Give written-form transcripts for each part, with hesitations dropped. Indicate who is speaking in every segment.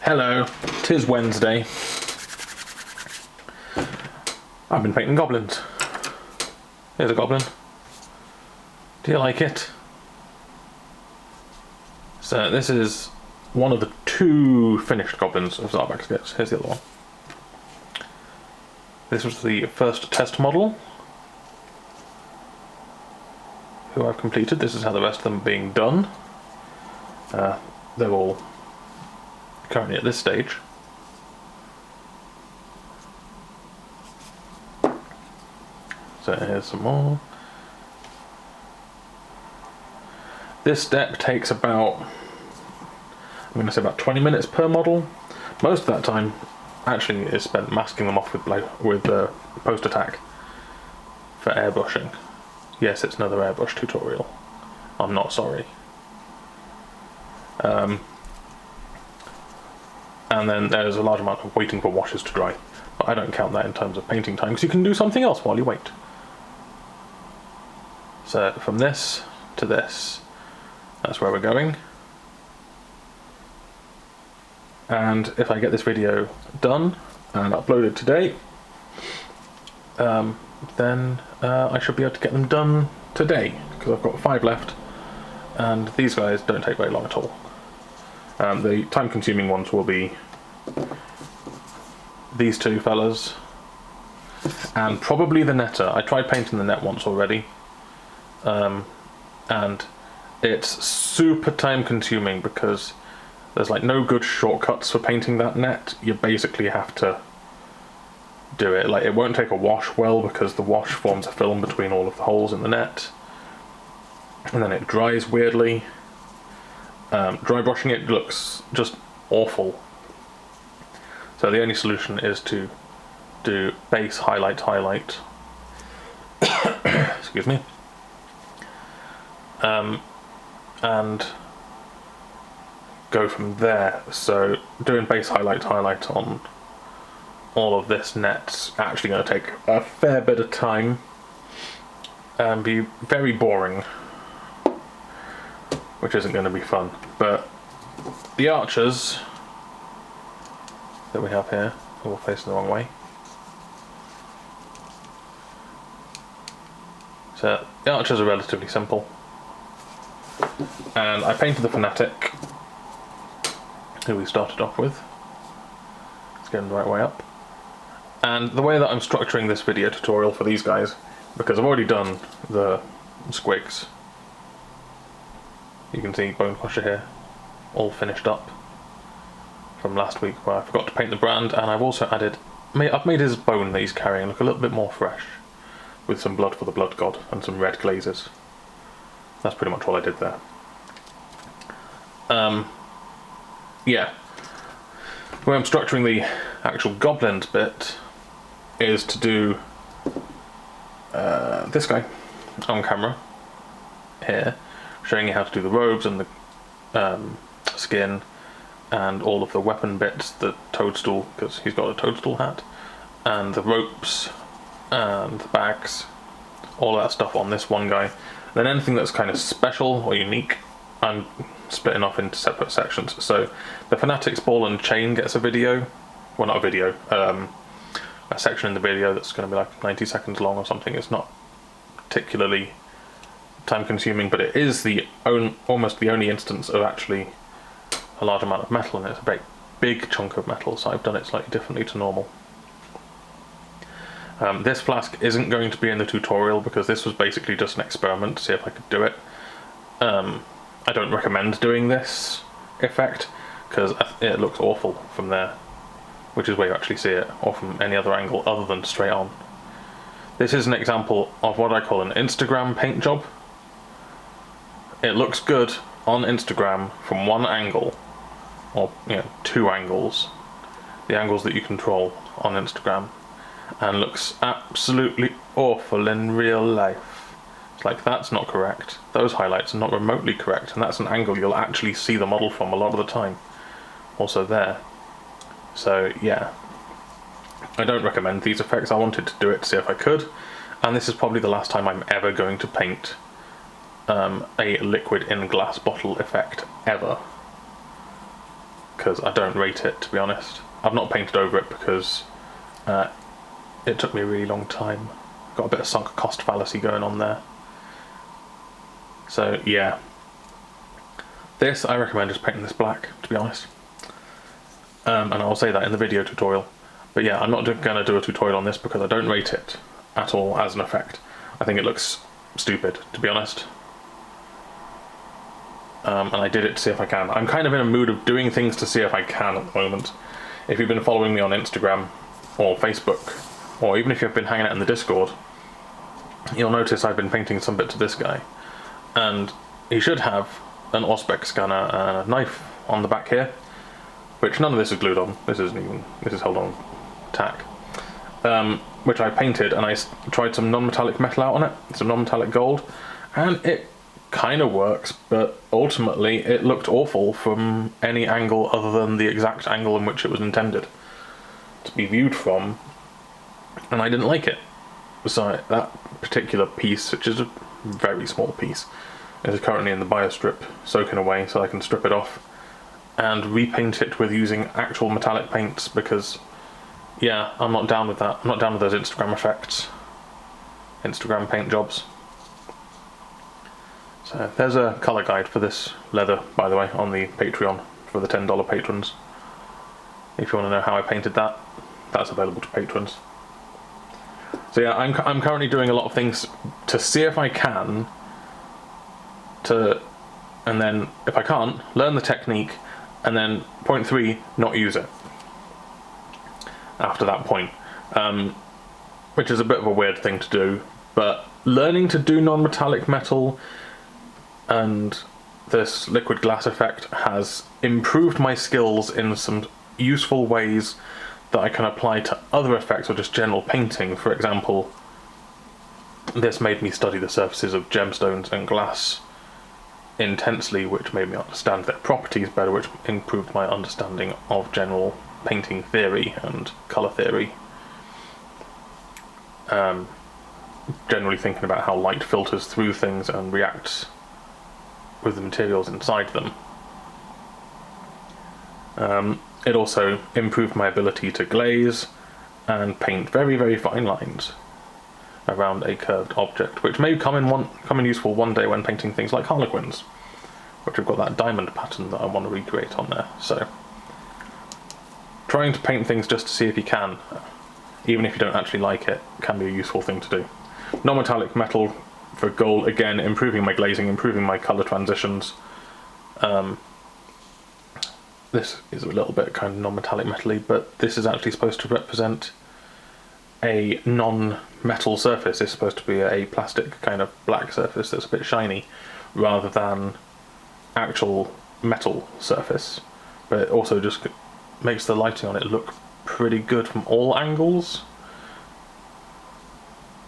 Speaker 1: Hello, 'tis Wednesday. I've been painting goblins. Here's a goblin. Do you like it? So this is one of the 2 finished goblins of Zarbag's Gitz. Here's the other one. This was the first test model, who I've completed. This is how the rest of them are being done. They're all currently at this stage. So here's some more. This deck takes about, I'm going to say about 20 minutes per model. Most of that time actually is spent masking them off with post-attack for airbrushing. Yes, it's another airbrush tutorial. I'm not sorry. And then there's a large amount of waiting for washes to dry. But I don't count that in terms of painting time, because you can do something else while you wait. So from this to this, that's where we're going. And if I get this video done and uploaded today, then I should be able to get them done today, because I've got 5 left, and these guys don't take very long at all. The time-consuming ones will be these 2 fellas, and probably the netter. I tried painting the net once already, and it's super time-consuming because there's like no good shortcuts for painting that net. You basically have to do it. Like, it won't take a wash well because the wash forms a film between all of the holes in the net, and then it dries weirdly. Dry brushing it looks just awful. So the only solution is to do base, highlight, highlight. Excuse me. And go from there. So doing base, highlight, highlight on all of this net's actually going to take a fair bit of time and be very boring, which isn't going to be fun. But the archers that we have here are all facing the wrong way. So the archers are relatively simple. And I painted the fanatic, who we started off with. Let's get him the right way up. And the way that I'm structuring this video tutorial for these guys, because I've already done the squigs. You can see Bone Crusher here, all finished up from last week where I forgot to paint the brand, and I've also I've made his bone that he's carrying look a little bit more fresh, with some blood for the blood god and some red glazes. That's pretty much all I did there. Yeah. The way I'm structuring the actual goblins bit is to do this guy on camera here, showing you how to do the robes and the skin and all of the weapon bits, the toadstool, because he's got a toadstool hat, and the ropes and the bags, all that stuff on this one guy. Then anything that's kind of special or unique, I'm splitting off into separate sections. So the Fanatic's ball and chain gets a video, well, not a video, a section in the video that's going to be like 90 seconds long or something. It's not particularly time consuming, but it is almost the only instance of actually a large amount of metal, and it's a very big chunk of metal, so I've done it slightly differently to normal. This flask isn't going to be in the tutorial because this was basically just an experiment to see if I could do it. I don't recommend doing this effect because it looks awful from there, which is where you actually see it, or from any other angle other than straight on. This is an example of what I call an Instagram paint job. It looks good on Instagram from one angle, or 2 angles, the angles that you control on Instagram, and looks absolutely awful in real life. It's like, that's not correct, those highlights are not remotely correct, and that's an angle you'll actually see the model from a lot of the time. Also there. So yeah, I don't recommend these effects. I wanted to do it to see if I could, and this is probably the last time I'm ever going to paint a liquid in glass bottle effect ever, because I don't rate it, to be honest. I've not painted over it because it took me a really long time. Got a bit of sunk cost fallacy going on there. So yeah, this I recommend just painting this black, to be honest. And I'll say that in the video tutorial. But yeah, I'm not going to do a tutorial on this because I don't rate it at all as an effect. I think it looks stupid, to be honest. And I did it to see if I can. I'm kind of in a mood of doing things to see if I can at the moment. If you've been following me on Instagram or Facebook, or even if you've been hanging out in the Discord, you'll notice I've been painting some bits of this guy. And he should have an Auspex scanner and a knife on the back here, which none of this is glued on. This is held on tack. Which I painted, and I tried some non-metallic metal out on it, some non-metallic gold, and it kind of works, but ultimately it looked awful from any angle other than the exact angle in which it was intended to be viewed from, and I didn't like it. So that particular piece, which is a very small piece, is currently in the biostrip soaking away so I can strip it off and repaint it with using actual metallic paints, because yeah, I'm not down with that. I'm not down with those Instagram effects, Instagram paint jobs. So there's a colour guide for this leather, by the way, on the Patreon for the $10 patrons. If you want to know how I painted that, that's available to patrons. So yeah, I'm currently doing a lot of things to see if I can, and then if I can't, learn the technique, and then point 3, not use it after that point, which is a bit of a weird thing to do, but learning to do non-metallic metal and this liquid glass effect has improved my skills in some useful ways that I can apply to other effects or just general painting. For example, this made me study the surfaces of gemstones and glass intensely, which made me understand their properties better, which improved my understanding of general painting theory and colour theory. Generally thinking about how light filters through things and reacts with the materials inside them. It also improved my ability to glaze and paint very, very fine lines around a curved object, which may come in useful one day when painting things like harlequins, which have got that diamond pattern that I want to recreate on there. So trying to paint things just to see if you can, even if you don't actually like it, can be a useful thing to do. Non-metallic metal for gold, again, improving my glazing, improving my colour transitions. This is a little bit kind of non-metallic metal-y, but this is actually supposed to represent a non-metal surface. It's supposed to be a plastic kind of black surface that's a bit shiny, rather than actual metal surface. But it also just makes the lighting on it look pretty good from all angles,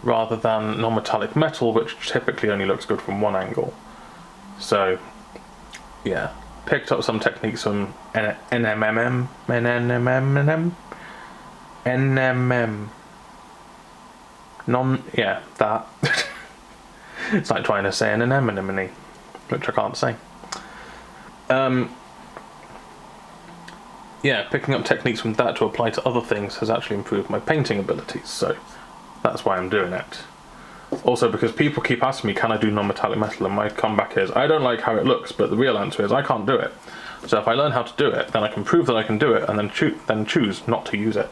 Speaker 1: rather than non-metallic metal, which typically only looks good from one angle. So yeah, picked up some techniques from NMM. Yeah, that. It's like trying to say an anemone, which I can't say. Yeah, picking up techniques from that to apply to other things has actually improved my painting abilities, so that's why I'm doing it. Also, because people keep asking me, can I do non-metallic metal, and my comeback is, I don't like how it looks, but the real answer is, I can't do it. So if I learn how to do it, then I can prove that I can do it, and then choose not to use it.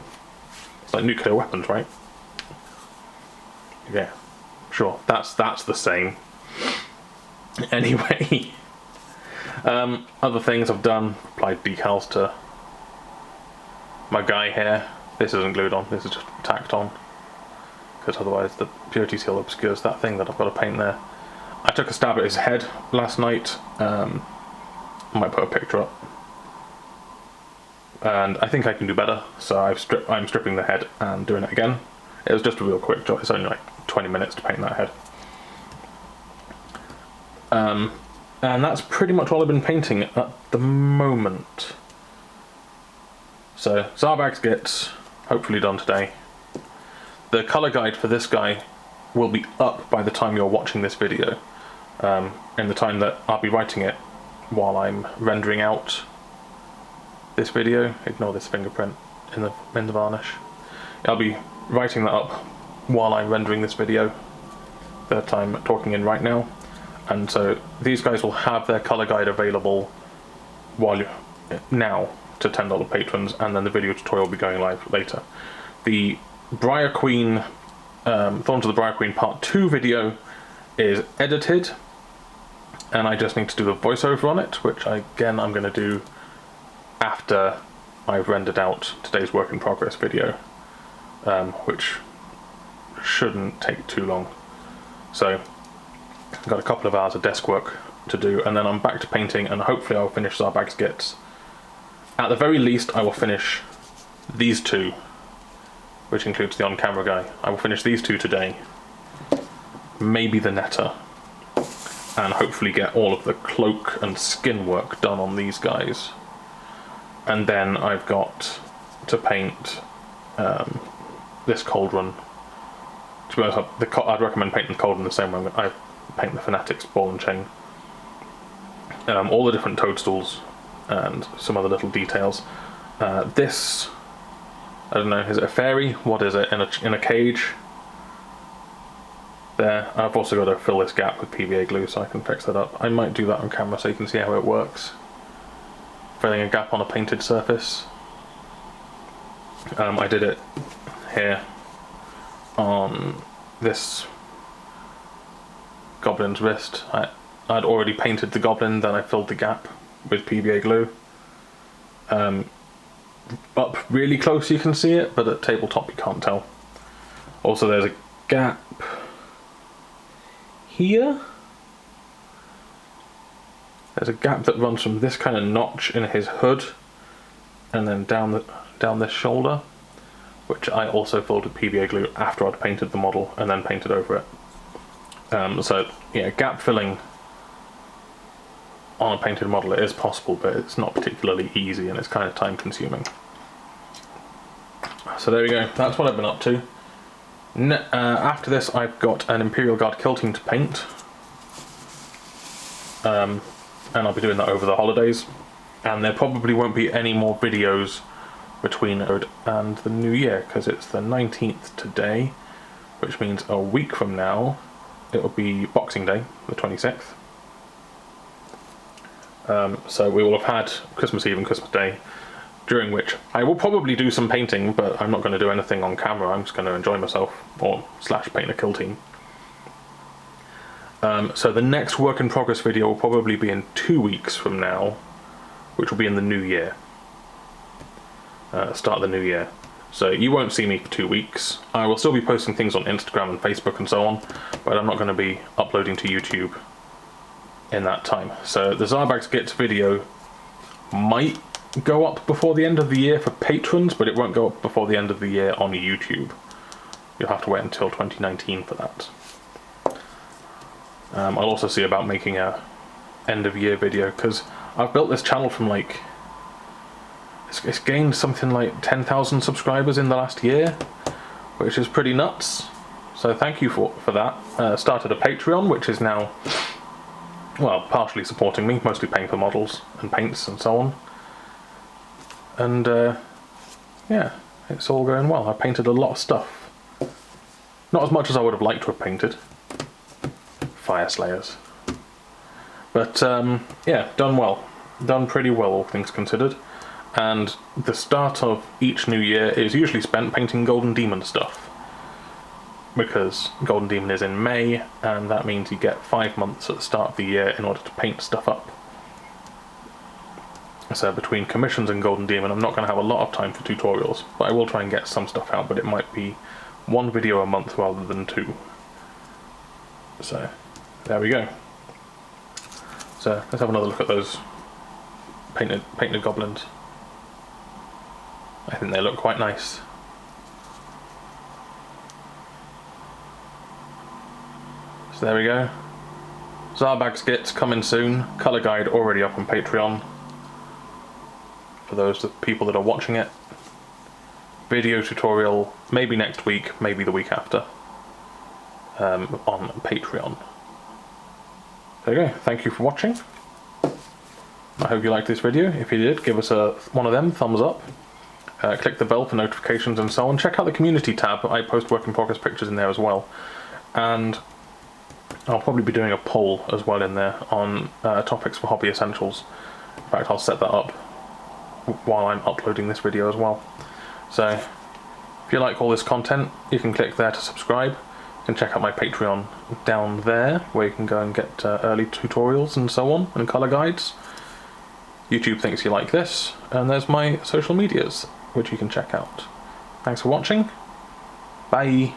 Speaker 1: It's like nuclear weapons, right? Yeah, sure, that's the same. Anyway, other things I've done, applied decals to my guy here. This isn't glued on, this is just tacked on, because otherwise the purity seal obscures that thing that I've got to paint there. I took a stab at his head last night. I might put a picture up, and I think I can do better, so I'm stripping the head and doing it again. It was just a real quick job, it's only like 20 minutes to paint that head. And that's pretty much all I've been painting at the moment. So Zarbag's Gitz, hopefully done today. The colour guide for this guy will be up by the time you're watching this video, in the time that I'll be writing it while I'm rendering out this video. Ignore this fingerprint in the varnish. I'll be writing that up while I'm rendering this video that I'm talking in right now, and so these guys will have their color guide available now to $10 patrons, and then the video tutorial will be going live later. The Briar Queen, Thorns of the Briar Queen Part 2 video is edited, and I just need to do the voiceover on it, which again I'm going to do after I've rendered out today's work in progress video, which shouldn't take too long. So I've got a couple of hours of desk work to do, and then I'm back to painting, and hopefully I'll finish Zarbag's Gitz. At the very least I will finish these two, which includes the on-camera guy. I will finish these two today, maybe the netter, and hopefully get all of the cloak and skin work done on these guys. And then I've got to paint this cauldron. To be honest, I'd recommend painting the cauldron the same way I paint the Fanatics ball and chain. All the different toadstools and some other little details. This, I don't know, is it a fairy? What is it? In a cage? There. I've also got to fill this gap with PVA glue so I can fix that up. I might do that on camera so you can see how it works. Filling a gap on a painted surface. I did it here on this goblin's wrist. I'd already painted the goblin, then I filled the gap with PVA glue. Up really close you can see it, but at tabletop you can't tell. Also there's a gap here. There's a gap that runs from this kind of notch in his hood and then down this shoulder, which I also filled with PVA glue after I'd painted the model and then painted over it. So yeah, gap filling on a painted model, it is possible, but it's not particularly easy and it's kind of time consuming. So there we go, that's what I've been up to. After this I've got an Imperial Guard kilting to paint, and I'll be doing that over the holidays, and there probably won't be any more videos between and the new year, because it's the 19th today, which means a week from now it'll be Boxing Day, the 26th. So we will have had Christmas Eve and Christmas Day, during which I will probably do some painting, but I'm not going to do anything on camera. I'm just going to enjoy myself, or / paint a kill team. So the next work in progress video will probably be in 2 weeks from now, which will be in the new year. Start of the new year. So you won't see me for 2 weeks. I will still be posting things on Instagram and Facebook and so on, but I'm not going to be uploading to YouTube in that time. So the Zarbag's Gitz video might go up before the end of the year for patrons, but it won't go up before the end of the year on YouTube. You'll have to wait until 2019 for that. I'll also see about making a end of year video, because I've built this channel from like, it's gained something like 10,000 subscribers in the last year, which is pretty nuts. So thank you for that. Started a Patreon, which is now, well, partially supporting me, mostly paying for models and paints and so on. And yeah, it's all going well. I painted a lot of stuff. Not as much as I would have liked to have painted. Fire Slayers. But yeah, done well. Done pretty well, all things considered. And the start of each new year is usually spent painting Golden Demon stuff, because Golden Demon is in May, and that means you get 5 months at the start of the year in order to paint stuff up. So between commissions and Golden Demon, I'm not going to have a lot of time for tutorials, but I will try and get some stuff out, but it might be 1 video a month rather than 2. So there we go. So let's have another look at those painted goblins. I think they look quite nice. So there we go. Zarbag's Gitz coming soon. Colour guide already up on Patreon, for those people that are watching it. Video tutorial maybe next week, maybe the week after. on Patreon. There you go. Thank you for watching. I hope you liked this video. If you did, give us one of them thumbs up. Click the bell for notifications and so on. Check out the community tab. I post work in progress pictures in there as well. And I'll probably be doing a poll as well in there on topics for hobby essentials. In fact, I'll set that up while I'm uploading this video as well. So if you like all this content, you can click there to subscribe. You can check out my Patreon down there, where you can go and get early tutorials and so on, and colour guides. YouTube thinks you like this, and there's my social medias, which you can check out. Thanks for watching. Bye.